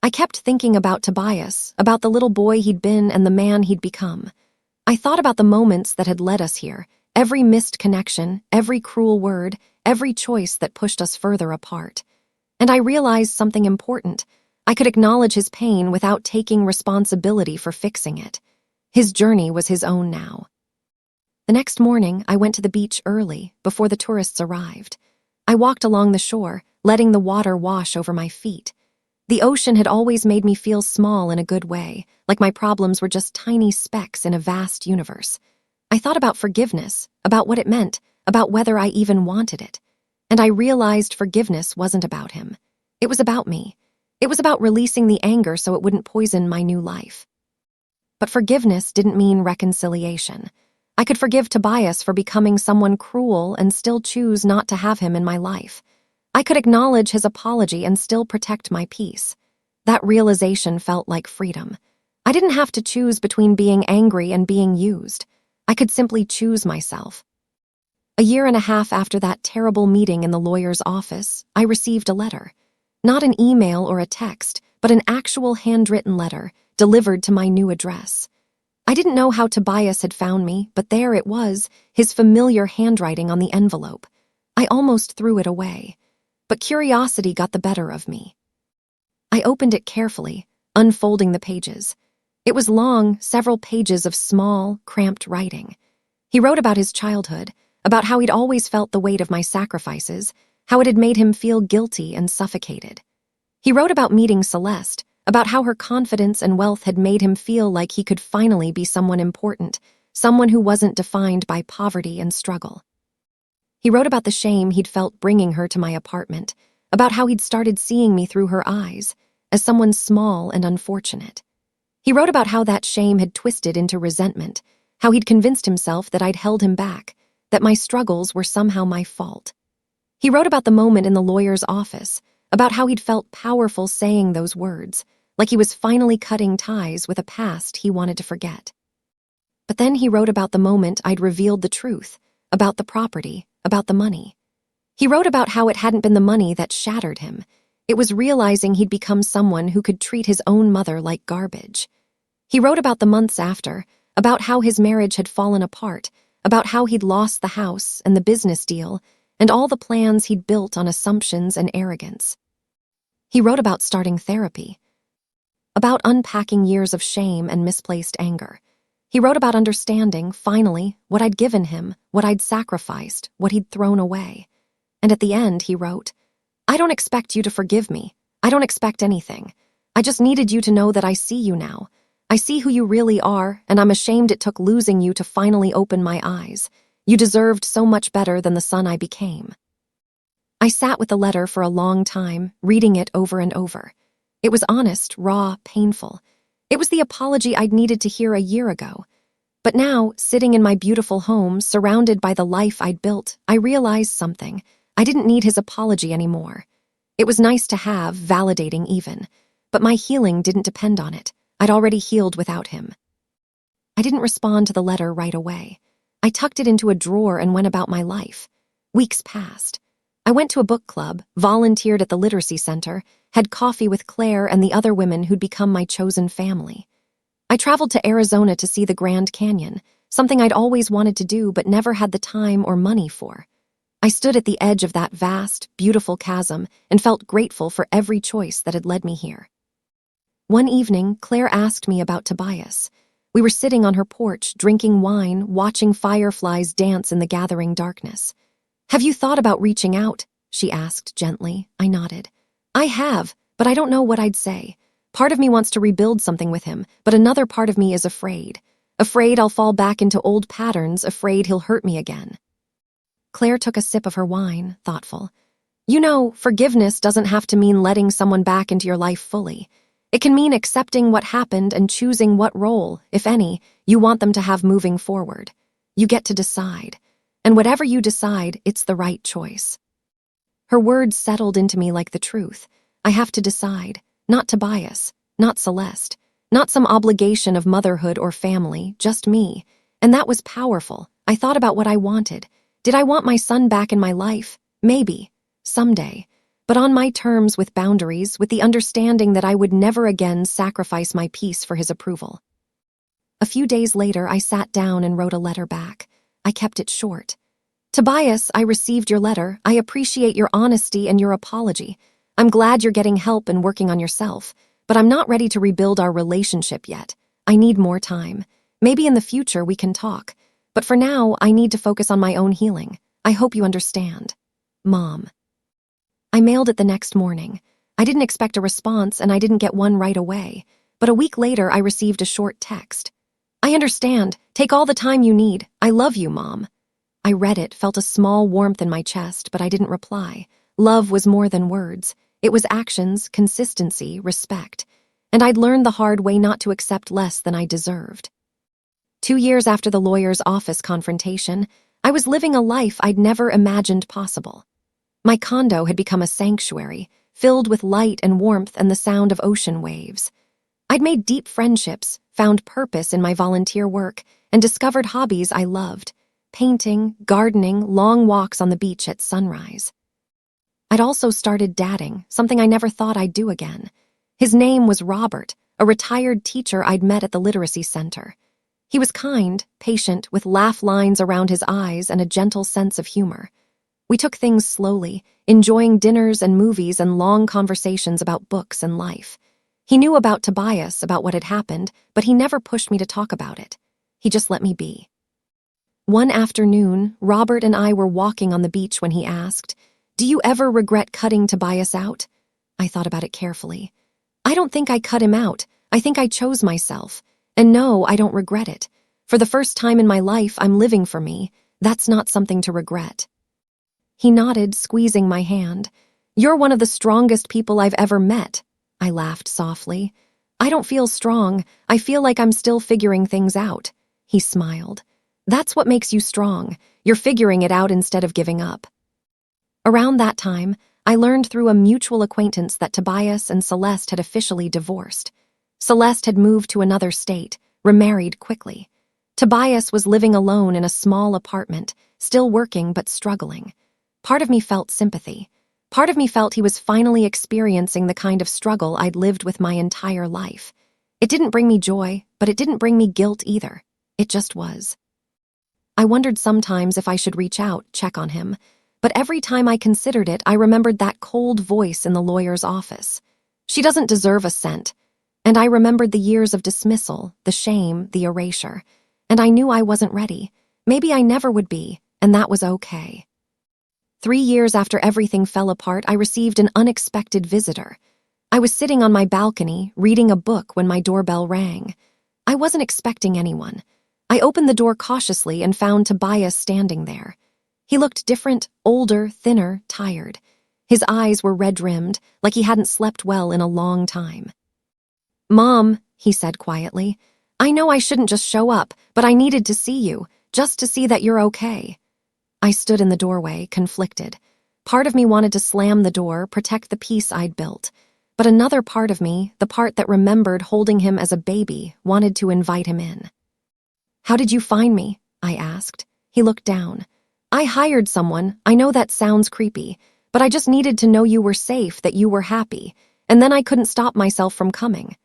I kept thinking about Tobias, about the little boy he'd been and the man he'd become. I thought about the moments that had led us here, every missed connection, every cruel word, every choice that pushed us further apart. And I realized something important. I could acknowledge his pain without taking responsibility for fixing it. His journey was his own now. The next morning, I went to the beach early, before the tourists arrived. I walked along the shore, letting the water wash over my feet. The ocean had always made me feel small in a good way, like my problems were just tiny specks in a vast universe. I thought about forgiveness, about what it meant, about whether I even wanted it. And I realized forgiveness wasn't about him. It was about me. It was about releasing the anger so it wouldn't poison my new life. But forgiveness didn't mean reconciliation. I could forgive Tobias for becoming someone cruel and still choose not to have him in my life. I could acknowledge his apology and still protect my peace. That realization felt like freedom. I didn't have to choose between being angry and being used. I could simply choose myself. A year and a half after that terrible meeting in the lawyer's office, I received a letter. Not an email or a text, but an actual handwritten letter, delivered to my new address. I didn't know how Tobias had found me, but there it was, his familiar handwriting on the envelope. I almost threw it away, but curiosity got the better of me. I opened it carefully, unfolding the pages. It was long, several pages of small, cramped writing. He wrote about his childhood, about how he'd always felt the weight of my sacrifices, how it had made him feel guilty and suffocated. He wrote about meeting Celeste, about how her confidence and wealth had made him feel like he could finally be someone important, someone who wasn't defined by poverty and struggle. He wrote about the shame he'd felt bringing her to my apartment, about how he'd started seeing me through her eyes, as someone small and unfortunate. He wrote about how that shame had twisted into resentment, how he'd convinced himself that I'd held him back, that my struggles were somehow my fault. He wrote about the moment in the lawyer's office, about how he'd felt powerful saying those words, like he was finally cutting ties with a past he wanted to forget. But then he wrote about the moment I'd revealed the truth, about the property, about the money. He wrote about how it hadn't been the money that shattered him. It was realizing he'd become someone who could treat his own mother like garbage. He wrote about the months after, about how his marriage had fallen apart, about how he'd lost the house and the business deal, and all the plans he'd built on assumptions and arrogance. He wrote about starting therapy, about unpacking years of shame and misplaced anger. He wrote about understanding, finally, what I'd given him, what I'd sacrificed, what he'd thrown away. And at the end, he wrote, "I don't expect you to forgive me. I don't expect anything. I just needed you to know that I see you now. I see who you really are, and I'm ashamed it took losing you to finally open my eyes. You deserved so much better than the son I became." I sat with the letter for a long time, reading it over and over. It was honest, raw, painful. It was the apology I'd needed to hear a year ago. But now, sitting in my beautiful home, surrounded by the life I'd built, I realized something. I didn't need his apology anymore. It was nice to have, validating even. But my healing didn't depend on it. I'd already healed without him. I didn't respond to the letter right away. I tucked it into a drawer and went about my life. Weeks passed. I went to a book club, volunteered at the literacy center, had coffee with Claire and the other women who'd become my chosen family. I traveled to Arizona to see the Grand Canyon, something I'd always wanted to do but never had the time or money for. I stood at the edge of that vast, beautiful chasm and felt grateful for every choice that had led me here. One evening, Claire asked me about Tobias. We were sitting on her porch, drinking wine, watching fireflies dance in the gathering darkness. "Have you thought about reaching out?" she asked gently. I nodded. "I have, but I don't know what I'd say. Part of me wants to rebuild something with him, but another part of me is afraid. Afraid I'll fall back into old patterns, afraid he'll hurt me again." Claire took a sip of her wine, thoughtful. "You know, forgiveness doesn't have to mean letting someone back into your life fully. It can mean accepting what happened and choosing what role, if any, you want them to have moving forward. You get to decide. And whatever you decide, it's the right choice." Her words settled into me like the truth. I have to decide, not Tobias, not Celeste, not some obligation of motherhood or family, just me. And that was powerful. I thought about what I wanted. Did I want my son back in my life? Maybe. Someday. But on my terms, with boundaries, with the understanding that I would never again sacrifice my peace for his approval. A few days later, I sat down and wrote a letter back. I kept it short. "Tobias, I received your letter. I appreciate your honesty and your apology. I'm glad you're getting help and working on yourself, but I'm not ready to rebuild our relationship yet. I need more time. Maybe in the future we can talk. But for now, I need to focus on my own healing. I hope you understand. Mom." I mailed it the next morning. I didn't expect a response, and I didn't get one right away. But a week later, I received a short text. "I understand. Take all the time you need. I love you, Mom." I read it, felt a small warmth in my chest, but I didn't reply. Love was more than words. It was actions, consistency, respect. And I'd learned the hard way not to accept less than I deserved. 2 years after the lawyer's office confrontation, I was living a life I'd never imagined possible. My condo had become a sanctuary, filled with light and warmth and the sound of ocean waves. I'd made deep friendships, found purpose in my volunteer work, and discovered hobbies I loved: painting, gardening, long walks on the beach at sunrise. I'd also started dadding, something I never thought I'd do again. His name was Robert, a retired teacher I'd met at the literacy center. He was kind, patient, with laugh lines around his eyes and a gentle sense of humor. We took things slowly, enjoying dinners and movies and long conversations about books and life. He knew about Tobias, about what had happened, but he never pushed me to talk about it. He just let me be. One afternoon, Robert and I were walking on the beach when he asked, "Do you ever regret cutting Tobias out?" I thought about it carefully. I don't think I cut him out. I think I chose myself. And no, I don't regret it. For the first time in my life, I'm living for me. That's not something to regret. He nodded, squeezing my hand. "You're one of the strongest people I've ever met." I laughed softly. "I don't feel strong. I feel like I'm still figuring things out." He smiled. "That's what makes you strong. You're figuring it out instead of giving up." Around that time, I learned through a mutual acquaintance that Tobias and Celeste had officially divorced. Celeste had moved to another state, remarried quickly. Tobias was living alone in a small apartment, still working but struggling. Part of me felt sympathy. Part of me felt he was finally experiencing the kind of struggle I'd lived with my entire life. It didn't bring me joy, but it didn't bring me guilt either. It just was. I wondered sometimes if I should reach out, check on him, but every time I considered it, I remembered that cold voice in the lawyer's office. She doesn't deserve a cent. And I remembered the years of dismissal, the shame, the erasure. And I knew I wasn't ready. Maybe I never would be, and that was okay. 3 years after everything fell apart, I received an unexpected visitor. I was sitting on my balcony, reading a book when my doorbell rang. I wasn't expecting anyone. I opened the door cautiously and found Tobias standing there. He looked different, older, thinner, tired. His eyes were red-rimmed, like he hadn't slept well in a long time. "Mom," he said quietly, "I know I shouldn't just show up, but I needed to see you, just to see that you're okay." I stood in the doorway, conflicted. Part of me wanted to slam the door, protect the peace I'd built. But another part of me, the part that remembered holding him as a baby, wanted to invite him in. "How did you find me?" I asked. He looked down. "I hired someone. I know that sounds creepy, but I just needed to know you were safe, that you were happy, and then I couldn't stop myself from coming."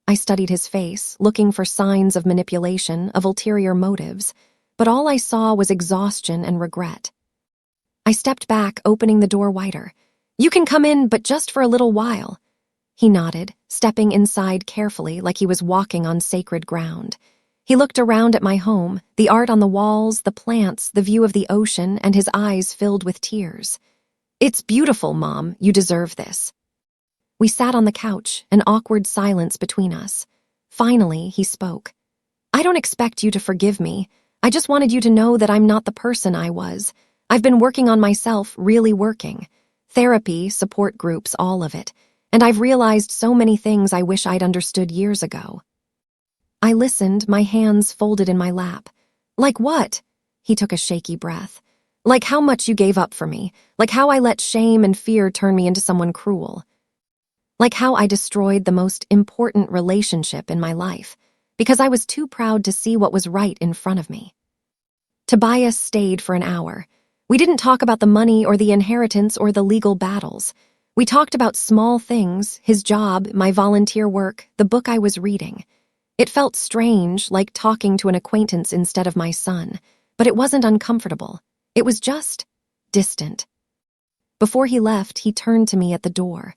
I studied his face, looking for signs of manipulation, of ulterior motives, but all I saw was exhaustion and regret. I stepped back, opening the door wider. "You can come in, but just for a little while." He nodded, stepping inside carefully like he was walking on sacred ground. He looked around at my home, the art on the walls, the plants, the view of the ocean, and his eyes filled with tears. "It's beautiful, Mom. You deserve this." We sat on the couch, an awkward silence between us. Finally, he spoke. "I don't expect you to forgive me. I just wanted you to know that I'm not the person I was. I've been working on myself, really working. Therapy, support groups, all of it. And I've realized so many things I wish I'd understood years ago." I listened, my hands folded in my lap. "Like what?" He took a shaky breath. "Like how much you gave up for me. Like how I let shame and fear turn me into someone cruel. Like how I destroyed the most important relationship in my life, because I was too proud to see what was right in front of me." Tobias stayed for an hour. We didn't talk about the money or the inheritance or the legal battles. We talked about small things, his job, my volunteer work, the book I was reading. It felt strange, like talking to an acquaintance instead of my son, but it wasn't uncomfortable. It was just distant. Before he left, he turned to me at the door.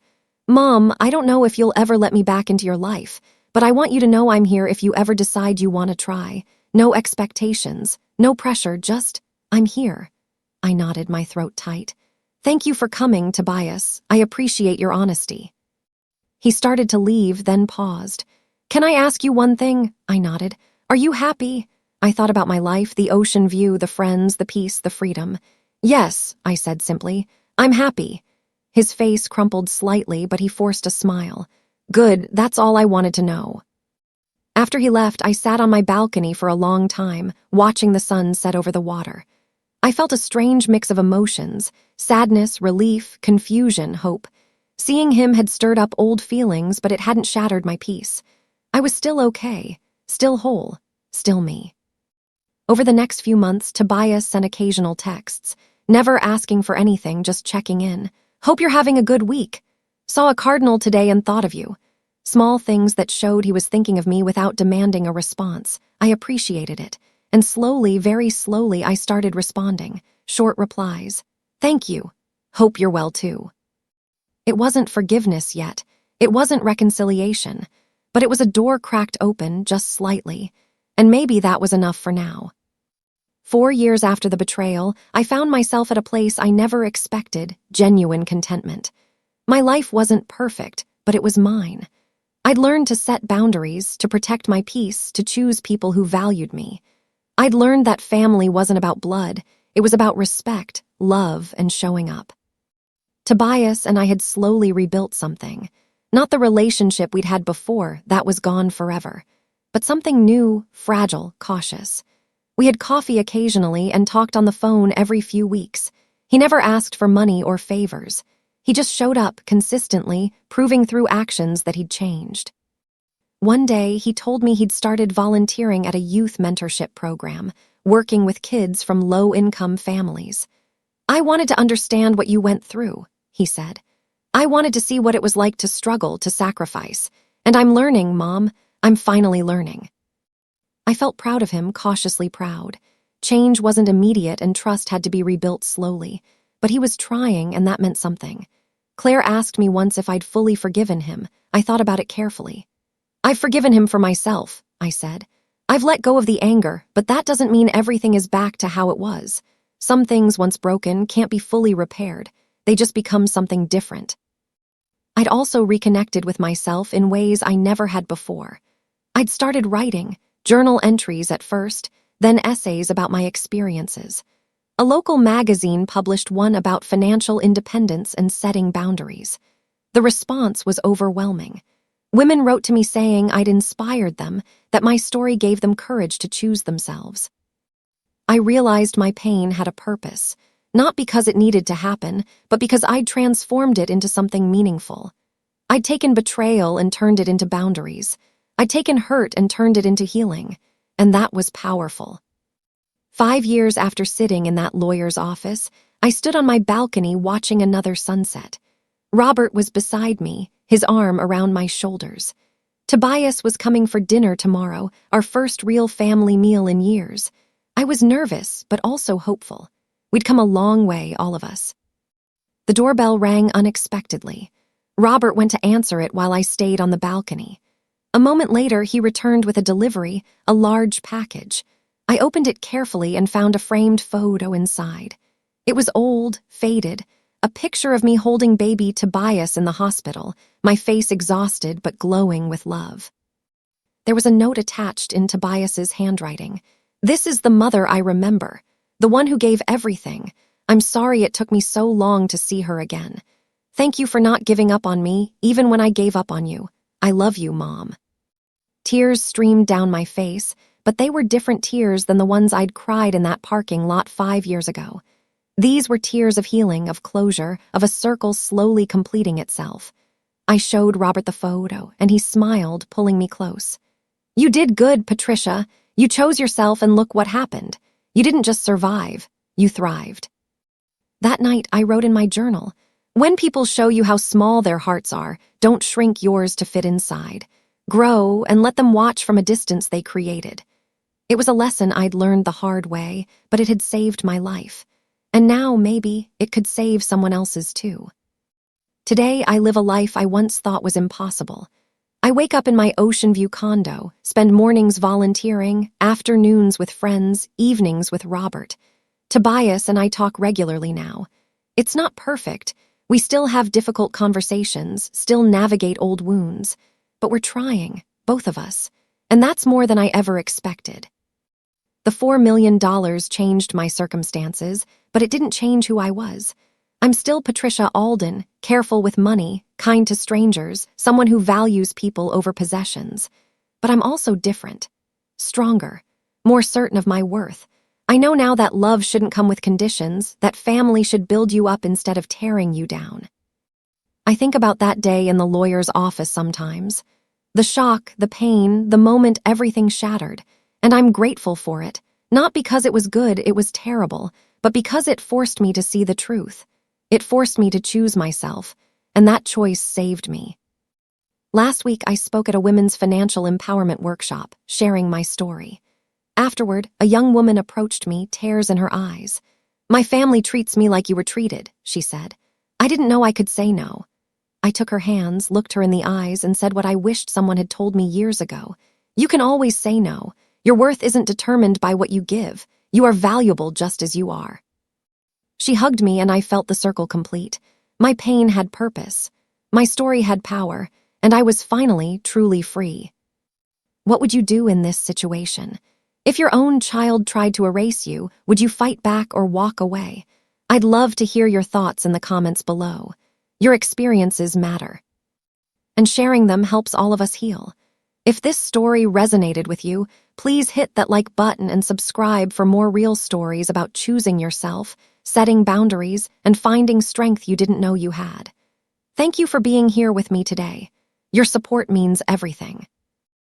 "Mom, I don't know if you'll ever let me back into your life, but I want you to know I'm here if you ever decide you want to try. No expectations, no pressure, just, I'm here." I nodded, my throat tight. "Thank you for coming, Tobias. I appreciate your honesty." He started to leave, then paused. "Can I ask you one thing?" I nodded. "Are you happy?" I thought about my life, the ocean view, the friends, the peace, the freedom. "Yes," I said simply. "I'm happy." His face crumpled slightly, but he forced a smile. "Good, that's all I wanted to know." After he left, I sat on my balcony for a long time, watching the sun set over the water. I felt a strange mix of emotions, sadness, relief, confusion, hope. Seeing him had stirred up old feelings, but it hadn't shattered my peace. I was still okay, still whole, still me. Over the next few months, Tobias sent occasional texts, never asking for anything, just checking in. "Hope you're having a good week. Saw a cardinal today and thought of you." Small things that showed he was thinking of me without demanding a response. I appreciated it. And slowly, very slowly, I started responding. Short replies. "Thank you. Hope you're well too." It wasn't forgiveness yet. It wasn't reconciliation. But it was a door cracked open, just slightly. And maybe that was enough for now. 4 years after the betrayal, I found myself at a place I never expected, genuine contentment. My life wasn't perfect, but it was mine. I'd learned to set boundaries, to protect my peace, to choose people who valued me. I'd learned that family wasn't about blood. It was about respect, love, and showing up. Tobias and I had slowly rebuilt something. Not the relationship we'd had before, that was gone forever. But something new, fragile, cautious. We had coffee occasionally and talked on the phone every few weeks. He never asked for money or favors. He just showed up consistently, proving through actions that he'd changed. One day, he told me he'd started volunteering at a youth mentorship program, working with kids from low-income families. "I wanted to understand what you went through," he said. "I wanted to see what it was like to struggle, to sacrifice. And I'm learning, Mom. I'm finally learning." I felt proud of him, cautiously proud. Change wasn't immediate and trust had to be rebuilt slowly. But he was trying, and that meant something. Claire asked me once if I'd fully forgiven him. I thought about it carefully. "I've forgiven him for myself," I said. "I've let go of the anger, but that doesn't mean everything is back to how it was. Some things, once broken, can't be fully repaired. They just become something different." I'd also reconnected with myself in ways I never had before. I'd started writing, journal entries at first, then essays about my experiences. A local magazine published one about financial independence and setting boundaries. The response was overwhelming. Women wrote to me saying I'd inspired them, that my story gave them courage to choose themselves. I realized my pain had a purpose, not because it needed to happen, but because I'd transformed it into something meaningful. I'd taken betrayal and turned it into boundaries. I'd taken hurt and turned it into healing, and that was powerful. 5 years after sitting in that lawyer's office, I stood on my balcony watching another sunset. Robert was beside me, his arm around my shoulders. Tobias was coming for dinner tomorrow, our first real family meal in years. I was nervous, but also hopeful. We'd come a long way, all of us. The doorbell rang unexpectedly. Robert went to answer it while I stayed on the balcony. A moment later, he returned with a delivery, a large package. I opened it carefully and found a framed photo inside. It was old, faded, a picture of me holding baby Tobias in the hospital, my face exhausted but glowing with love. There was a note attached in Tobias's handwriting. "This is the mother I remember, the one who gave everything. I'm sorry it took me so long to see her again. Thank you for not giving up on me, even when I gave up on you. I love you, Mom." Tears streamed down my face, but they were different tears than the ones I'd cried in that parking lot 5 years ago. These were tears of healing, of closure, of a circle slowly completing itself. I showed Robert the photo, and he smiled, pulling me close. "You did good, Patricia. You chose yourself, and look what happened. You didn't just survive, you thrived." That night, I wrote in my journal, "When people show you how small their hearts are, don't shrink yours to fit inside. Grow and let them watch from a distance they created." It was a lesson I'd learned the hard way, but it had saved my life. And now, maybe, it could save someone else's too. Today, I live a life I once thought was impossible. I wake up in my Ocean View condo, spend mornings volunteering, afternoons with friends, evenings with Robert. Tobias and I talk regularly now. It's not perfect. We still have difficult conversations, still navigate old wounds. But we're trying, both of us. And that's more than I ever expected. The $4 million changed my circumstances, but it didn't change who I was. I'm still Patricia Alden, careful with money, kind to strangers, someone who values people over possessions. But I'm also different. Stronger, more certain of my worth. I know now that love shouldn't come with conditions, that family should build you up instead of tearing you down. I think about that day in the lawyer's office sometimes. The shock, the pain, the moment everything shattered. And I'm grateful for it, not because it was good, it was terrible, but because it forced me to see the truth. It forced me to choose myself, and that choice saved me. Last week, I spoke at a women's financial empowerment workshop, sharing my story. Afterward, a young woman approached me, tears in her eyes. "My family treats me like you were treated," she said. "I didn't know I could say no." I took her hands, looked her in the eyes, and said what I wished someone had told me years ago. "You can always say no. Your worth isn't determined by what you give. You are valuable just as you are." She hugged me, and I felt the circle complete. My pain had purpose. My story had power, and I was finally truly free. What would you do in this situation? If your own child tried to erase you, would you fight back or walk away? I'd love to hear your thoughts in the comments below. Your experiences matter. And sharing them helps all of us heal. If this story resonated with you, please hit that like button and subscribe for more real stories about choosing yourself, setting boundaries, and finding strength you didn't know you had. Thank you for being here with me today. Your support means everything.